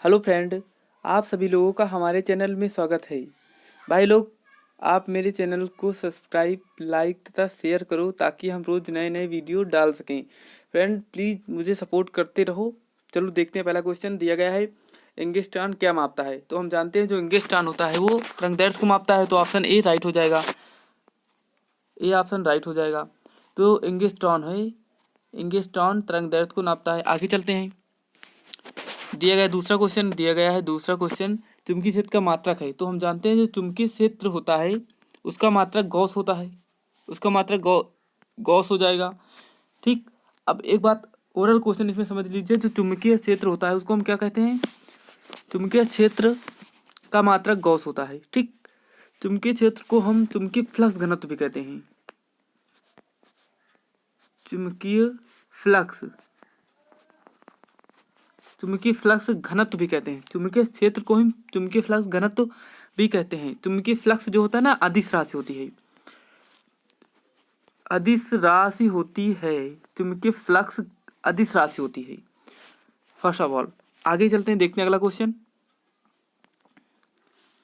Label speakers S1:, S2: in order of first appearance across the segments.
S1: Hello friend, आप सभी लोगों का हमारे चैनल में स्वागत है। भाई लोग, आप मेरे चैनल को सब्सक्राइब, लाइक तथा शेयर करो ताकि हम रोज़ नए नए वीडियो डाल सकें। फ्रेंड प्लीज़ मुझे सपोर्ट करते रहो। चलो देखते हैं, पहला क्वेश्चन दिया गया है, एंगस्ट्रॉन क्या मापता है। तो हम जानते हैं जो एंगस्ट्रॉन होता है वो तरंगदैर्घ्य को मापता है, तो ऑप्शन ए राइट हो जाएगा। ए ऑप्शन राइट हो जाएगा। तो एंगस्ट्रॉन तरंगदैर्घ्य को नापता है। आगे चलते हैं, दिया गया है दूसरा क्वेश्चन चुंबकीय क्षेत्र का मात्रक है। तो हम जानते हैं जो चुंबकीय क्षेत्र होता है उसका मात्रक गॉस होता है, उसका मात्रक गॉस हो जाएगा। ठीक, अब एक बात ओरल क्वेश्चन इसमें समझ लीजिए, जो चुंबकीय क्षेत्र होता है उसको हम क्या कहते हैं, चुंबकीय क्षेत्र का मात्रक गॉस होता है। ठीक, चुंबकीय क्षेत्र को हम चुंबकीय फ्लक्स घनत्व भी कहते हैं, चुंबकीय फ्लक्स घनत्व भी कहते हैं। चुंबकीय क्षेत्र को हम चुंबकीय फ्लक्स घनत्व भी कहते हैं। चुंबकीय फ्लक्स जो होता है ना, अदिश राशि होती है, अदिश राशि होती है। चुंबकीय फ्लक्स अदिश राशि होती है, फर्स्ट ऑफ ऑल। आगे चलते हैं, देखते हैं अगला क्वेश्चन।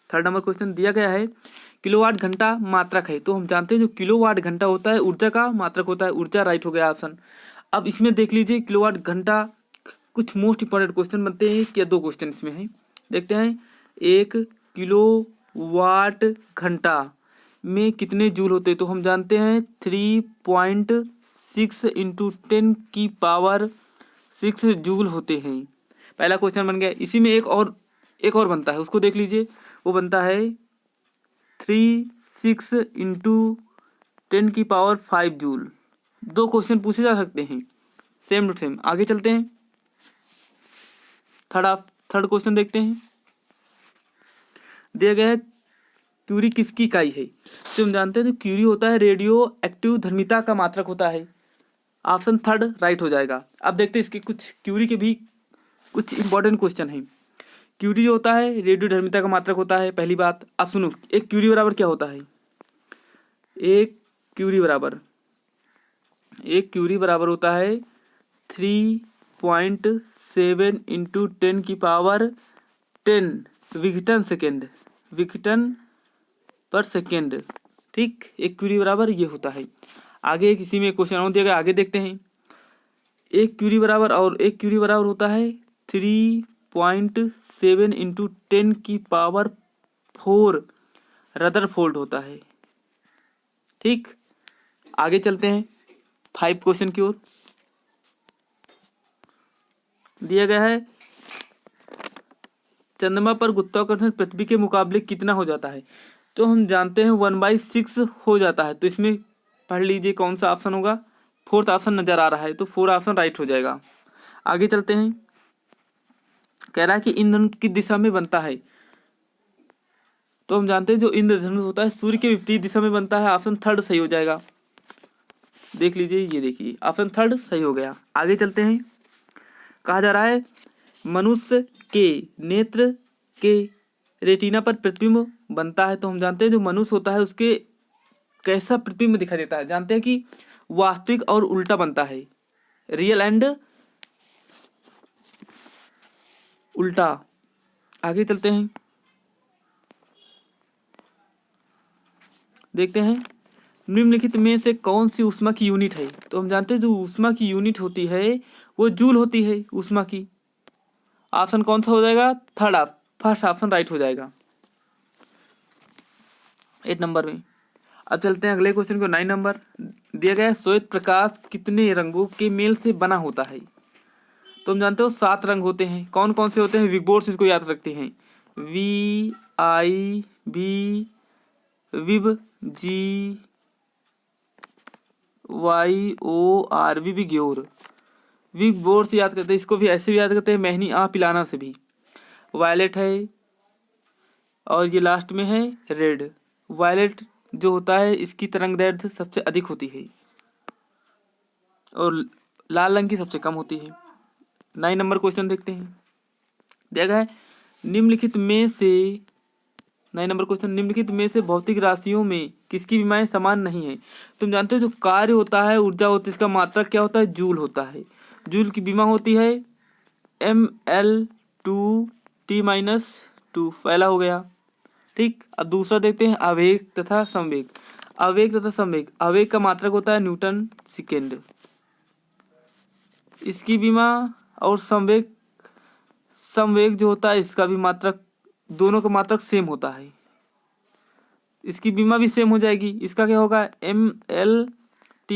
S1: थर्ड नंबर क्वेश्चन दिया गया है, किलोवाट घंटा मात्रक है। तो हम जानते हैं जो किलोवाट घंटा होता है ऊर्जा का मात्रक होता है। ऊर्जा राइट हो गया ऑप्शन। अब इसमें देख लीजिए, किलोवाट घंटा कुछ मोस्ट इंपॉर्टेंट क्वेश्चन बनते हैं, क्या दो क्वेश्चन इसमें हैं, देखते हैं। 1 किलोवाट घंटा में कितने जूल होते हैं। तो हम जानते हैं 3.6 इंटू 10 की पावर 6 जूल होते हैं। पहला क्वेश्चन बन गया। इसी में एक और बनता है, उसको देख लीजिए। वो बनता है 6 इंटू 10 की पावर 5 जूल। दो क्वेश्चन पूछे जा सकते हैं, सेम टू सेम। आगे चलते हैं, थर्ड क्वेश्चन देखते हैं। दिया गया है क्यूरी किसकी इकाई है। तो हम जानते हैं जो क्यूरी होता है रेडियो एक्टिव धर्मिता का मात्रक होता है। ऑप्शन थर्ड राइट हो जाएगा। अब देखते हैं इसके कुछ क्यूरी के भी कुछ इंपॉर्टेंट क्वेश्चन हैं। क्यूरी जो होता है रेडियो धर्मिता का मात्रक होता है, पहली बात। अब सुनो, एक क्यूरी बराबर क्या होता है। एक क्यूरी बराबर होता है 3.7 इंटू 10 की पावर 10 विघटन पर सेकेंड। ठीक, एक क्यूरी बराबर ये होता है। आगे किसी में क्वेश्चन और दिया गया, आगे देखते हैं। एक क्यूरी बराबर होता है 3.7 इंटू 10 की पावर 4 रदरफोर्ड होता है। ठीक, आगे चलते हैं 5 क्वेश्चन की ओर। दिया गया है चंद्रमा पर गुरुत्वाकर्षण पृथ्वी के मुकाबले कितना हो जाता है। तो हम जानते हैं 1/6 हो जाता है। तो इसमें पढ़ लीजिए कौन सा ऑप्शन होगा। फोर्थ ऑप्शन नजर आ रहा है, तो 4 ऑप्शन राइट हो जाएगा। आगे चलते हैं, कह रहा है कि इंद्रधनुष किस दिशा में बनता है। तो हम जानते हैं जो इंद्रधनुष होता है सूर्य के विपरीत दिशा में बनता है। ऑप्शन थर्ड सही हो जाएगा। देख लीजिए, ये देखिए ऑप्शन थर्ड सही हो गया। आगे चलते हैं, कहा जा रहा है मनुष्य के नेत्र के रेटिना पर प्रतिबिंब बनता है। तो हम जानते हैं जो मनुष्य होता है उसके कैसा प्रतिबिंब दिखाई देता है। जानते हैं कि वास्तविक और उल्टा बनता है, रियल एंड उल्टा। आगे चलते हैं, देखते हैं निम्नलिखित में से कौन सी ऊष्मा की यूनिट है। तो हम जानते हैं जो ऊष्मा की यूनिट होती है वो जूल होती है ऊष्मा की। ऑप्शन कौन सा हो जाएगा, फर्स्ट ऑप्शन राइट हो जाएगा 8 नंबर में। अब चलते हैं अगले क्वेश्चन को। 9 नंबर दिया गया है श्वेत प्रकाश कितने रंगों के मेल से बना होता है। तो हम जानते हो 7 रंग होते हैं। कौन कौन से होते हैं, विगबोर्ड इसको याद रखते हैं। VIB, vib, GYOR, VIBGYOR. विगबोर्ड से याद करते हैं, इसको भी ऐसे भी याद करते हैं, मेहनी आ पिलाना से भी। वायलेट है और ये लास्ट में है रेड। वायलेट जो होता है इसकी तरंगदैर्घ्य सबसे अधिक होती है और लाल रंग की सबसे कम होती है। 9 नंबर क्वेश्चन देखते हैं। दिया गया है निम्नलिखित में से 9 नंबर क्वेश्चन, निम्नलिखित में से भौतिक राशियों में किसकी विमाएं समान नहीं है। तुम जानते हो जो कार्य होता है ऊर्जा होती है इसका मात्रक क्या होता है, जूल होता है। जूल की विमा होती है ml/s T-2 पहला हो गया। ठीक, अब दूसरा देखते हैं आवेग तथा संवेग। आवेग तथा संवेग, आवेग का मात्रक होता है न्यूटन सेकेंड, इसकी भी और संवेग, संवेग जो होता है इसका भी मात्रक, दोनों का मात्रक सेम होता है, इसकी बीमा भी सेम हो जाएगी। इसका क्या होगा ML-T-1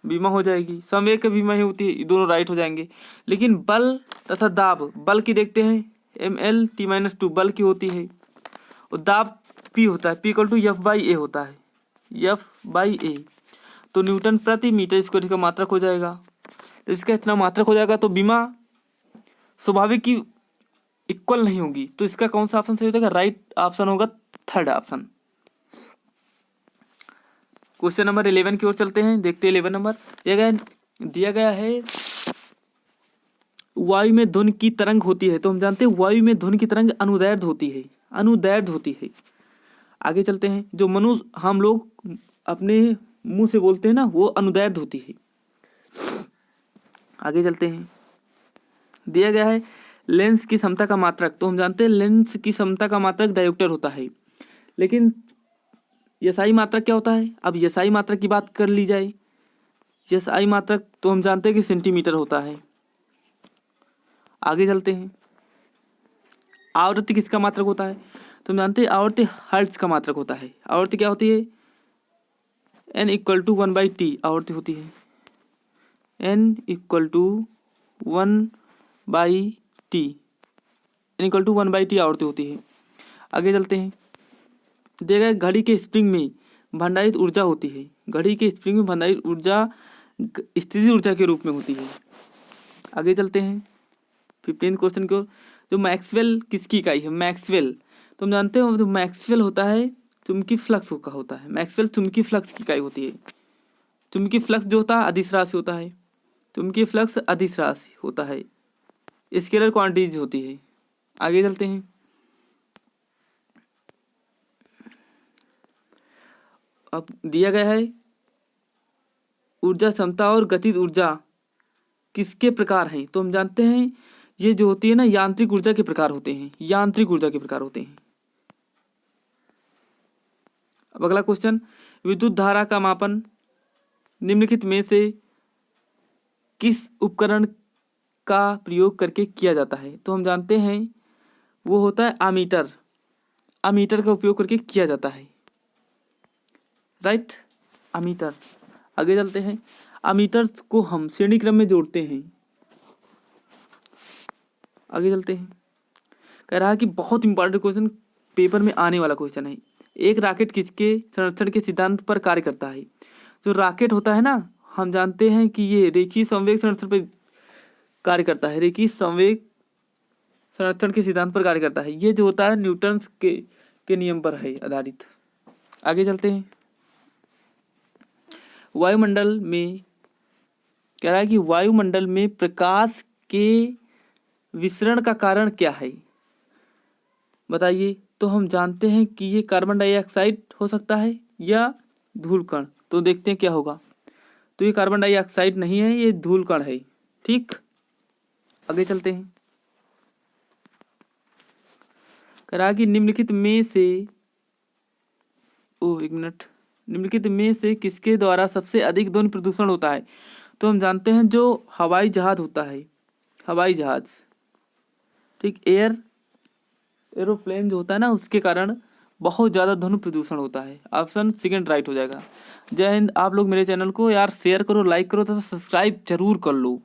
S1: बीमा हो जाएगी। संवेग की बीमा ही होती है, दोनों राइट हो जाएंगे। लेकिन बल तथा दाब, बल की देखते हैं ML-T-2 बल की होती है, और दाब P होता है, P=F/A होता है, F/A। तो न्यूटन प्रति मीटर स्क्वायर का मात्रक हो जाएगा। तो इसका इतना मात्रक हो जाएगा, तो बीमा स्वाभाविक की इक्वल नहीं होगी। तो इसका कौन सा ऑप्शन सही हो जाएगा? राइट ऑप्शन होगा थर्ड ऑप्शन। क्वेश्चन नंबर 11 की ओर चलते हैं, देखते हैं 11 नंबर दिया गया है वायु में ध्वनि की तरंग होती है। तो हम जानते हैं वायु में ध्वनि की तरंग अनुदैर्ध्य होती है, अनुदैर्ध्य होती है। आगे चलते हैं, जो मनुष्य हम लोग अपने मुंह से बोलते हैं ना, वो अनुदैर्ध्य होती है। आगे चलते हैं, दिया गया है लेंस की क्षमता का मात्रक। तो हम जानते हैं लेंस की क्षमता का मात्रक डायोप्टर होता है। लेकिन एसआई मात्रक क्या होता है? अब एसआई मात्रक की बात कर ली जाए, एसआई मात्रक तो हम जानते हैं कि सेंटीमीटर होता है। आगे चलते हैं, आवृत्ति किसका मात्रक होता है? तो हम जानते हैं आवृत्ति हर्ट्ज का मात्रक होता है। आवृत्ति क्या होती है? N=1/T आवृत्ति होती है, N=1/T, N=1/T आवृत्ति होती है। आगे चलते हैं, देखा घड़ी के स्प्रिंग में भंडारित ऊर्जा होती है। घड़ी के स्प्रिंग में भंडारित ऊर्जा स्थिति ऊर्जा के रूप में होती है। आगे चलते हैं 15 क्वेश्चन को, जो मैक्सवेल किसकी इकाई है? मैक्सवेल, तो हम जानते हो जो मैक्सवेल होता है चुंबकीय फ्लक्स का होता है। मैक्सवेल चुंबकीय फ्लक्स की इकाई होती है। चुंबकीय फ्लक्स जो होता है अदिश राशि होता है, चुंबकीय फ्लक्स अदिश राशि होता है, स्केलर क्वांटिटीज होती है। आगे चलते हैं, अब दिया गया है ऊर्जा क्षमता और गतिज ऊर्जा किसके प्रकार हैं? तो हम जानते हैं ये जो होती है ना, यांत्रिक ऊर्जा के प्रकार होते हैं, यांत्रिक ऊर्जा के प्रकार होते हैं। अब अगला क्वेश्चन, विद्युत धारा का मापन निम्नलिखित में से किस उपकरण का प्रयोग करके किया जाता है? तो हम जानते हैं वो होता है अमीटर, अमीटर का उपयोग करके किया जाता है, राइट, अमीटर। आगे चलते हैं, अमीटर को हम श्रेणी क्रम में जोड़ते हैं। आगे चलते हैं, कह रहा है कि बहुत इंपॉर्टेंट क्वेश्चन पेपर में आने वाला क्वेश्चन है, एक रॉकेट किसके संरक्षण के सिद्धांत पर कार्य करता है? जो रॉकेट होता है ना, हम जानते हैं कि ये रेखीय संवेग संरक्षण पर कार्य करता है, रेखीय संवेग संरक्षण के सिद्धांत पर कार्य करता है। ये जो होता है न्यूटन के नियम पर है आधारित। आगे चलते हैं, वायुमंडल में कह रहा है कि वायुमंडल में प्रकाश के विसरण का कारण क्या है? बताइए। तो हम जानते हैं कि ये कार्बन डाइऑक्साइड हो सकता है या धूल कण। तो देखते हैं क्या होगा। तो ये कार्बन डाइऑक्साइड नहीं है, ये धूल कण है, ठीक। आगे चलते हैं, कह रहा है कि निम्नलिखित में से निम्नलिखित में से किसके द्वारा सबसे अधिक ध्वनि प्रदूषण होता है? तो हम जानते हैं जो हवाई जहाज होता है, हवाई जहाज, ठीक, एरोप्लेन जो होता है ना, उसके कारण बहुत ज़्यादा ध्वनि प्रदूषण होता है। ऑप्शन सेकंड राइट हो जाएगा। जय हिंद। आप लोग मेरे चैनल को यार शेयर करो, लाइक करो तथा सब्सक्राइब जरूर कर लो।